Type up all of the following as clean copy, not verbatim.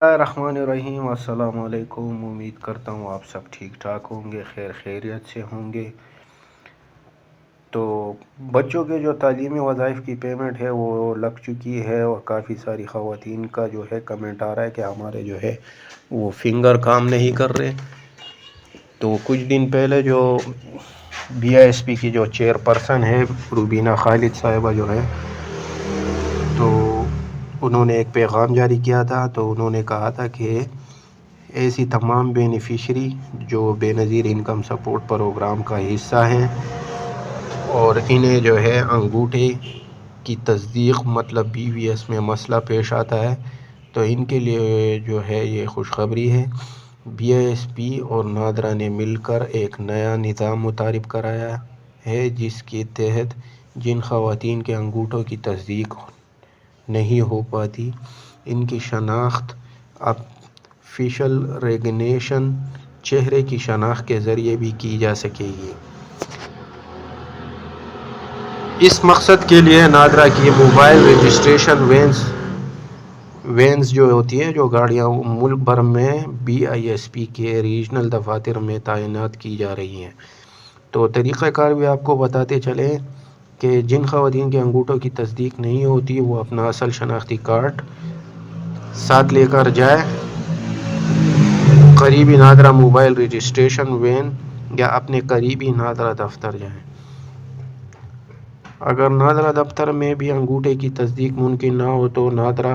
الرحمن الرحیم، السلام علیکم۔ امید کرتا ہوں آپ سب ٹھیک ٹھاک ہوں گے، خیر خیریت سے ہوں گے۔ تو بچوں کے جو تعلیمی وظائف کی پیمنٹ ہے وہ لگ چکی ہے، اور کافی ساری خواتین کا جو ہے کمنٹ آ رہا ہے کہ ہمارے جو ہے وہ فنگر کام نہیں کر رہے۔ تو کچھ دن پہلے جو بی آئی ایس پی کی جو چیئر پرسن ہے روبینہ خالد صاحبہ جو ہے، تو انہوں نے ایک پیغام جاری کیا تھا۔ تو انہوں نے کہا تھا کہ ایسی تمام بینیفیشری جو بے نظیر انکم سپورٹ پروگرام کا حصہ ہیں اور انہیں جو ہے انگوٹھے کی تصدیق مطلب بی وی ایس میں مسئلہ پیش آتا ہے، تو ان کے لیے جو ہے یہ خوشخبری ہے۔ بی آئی ایس پی اور نادرا نے مل کر ایک نیا نظام متعارف کرایا ہے، جس کے تحت جن خواتین کے انگوٹھوں کی تصدیق نہیں ہو پاتی، ان کی شناخت اب فیشل ریکگنیشن چہرے کی شناخت کے ذریعے بھی کی جا سکے گی۔ اس مقصد کے لیے نادرا کی موبائل رجسٹریشن وینز جو ہوتی ہیں، جو گاڑیاں ملک بھر میں بی آئی ایس پی کے ریجنل دفاتر میں تعینات کی جا رہی ہیں۔ تو طریقہ کار بھی آپ کو بتاتے چلیں کہ جن خواتین کے انگوٹھوں کی تصدیق نہیں ہوتی وہ اپنا اصل شناختی کارڈ ساتھ لے کر جائے، قریبی نادرا موبائل رجسٹریشن وین یا اپنے قریبی نادرا دفتر جائیں۔ اگر نادرا دفتر میں بھی انگوٹھے کی تصدیق ممکن نہ ہو تو نادرا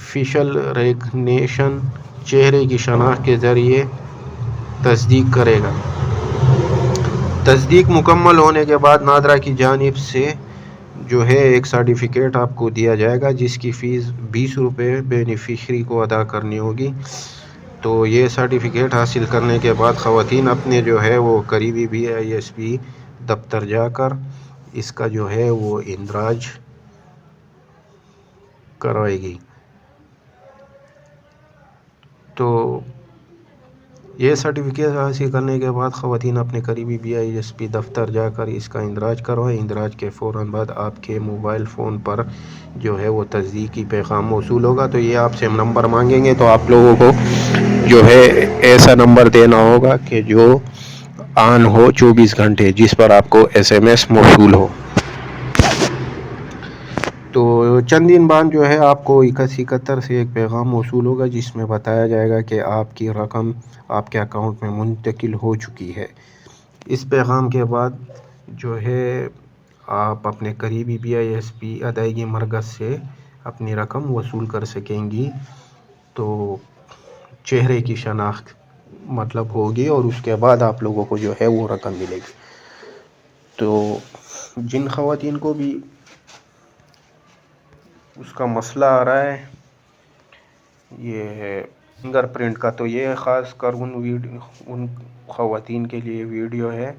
فیشل ریکگنیشن چہرے کی شناخت کے ذریعے تصدیق کرے گا۔ تصدیق مکمل ہونے کے بعد نادرا کی جانب سے جو ہے ایک سرٹیفکیٹ آپ کو دیا جائے گا، جس کی فیس 20 روپے بینیفیشری کو ادا کرنی ہوگی۔ تو یہ سرٹیفکیٹ حاصل کرنے کے بعد خواتین اپنے جو ہے وہ قریبی بی آئی ایس پی دفتر جا کر اس کا جو ہے وہ اندراج کروائے گی۔ تو یہ سرٹیفکیٹ حاصل کرنے کے بعد خواتین اپنے قریبی بی آئی ایس پی دفتر جا کر اس کا اندراج کروائیں۔ اندراج کے فوراً بعد آپ کے موبائل فون پر جو ہے وہ تصدیقی پیغام موصول ہوگا۔ تو یہ آپ سے نمبر مانگیں گے، تو آپ لوگوں کو جو ہے ایسا نمبر دینا ہوگا کہ جو آن ہو 24 گھنٹے، جس پر آپ کو ایس ایم ایس موصول ہو۔ تو چند دن بعد جو ہے آپ کو 7171 سے ایک پیغام موصول ہوگا، جس میں بتایا جائے گا کہ آپ کی رقم آپ کے اکاؤنٹ میں منتقل ہو چکی ہے۔ اس پیغام کے بعد جو ہے آپ اپنے قریبی بی آئی ایس پی ادائیگی مرکز سے اپنی رقم وصول کر سکیں گی۔ تو چہرے کی شناخت مطلب ہوگی، اور اس کے بعد آپ لوگوں کو جو ہے وہ رقم ملے گی۔ تو جن خواتین کو بھی اس کا مسئلہ آ رہا ہے یہ فنگر پرنٹ کا، تو یہ خاص کر ان خواتین کے لیے ویڈیو ہے۔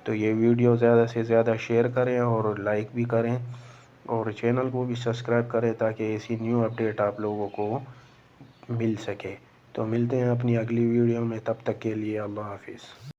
تو یہ ویڈیو زیادہ سے زیادہ شیئر کریں اور لائک بھی کریں، اور چینل کو بھی سبسکرائب کریں تاکہ ایسی نیو اپڈیٹ آپ لوگوں کو مل سکے۔ تو ملتے ہیں اپنی اگلی ویڈیو میں، تب تک کے لیے اللہ حافظ۔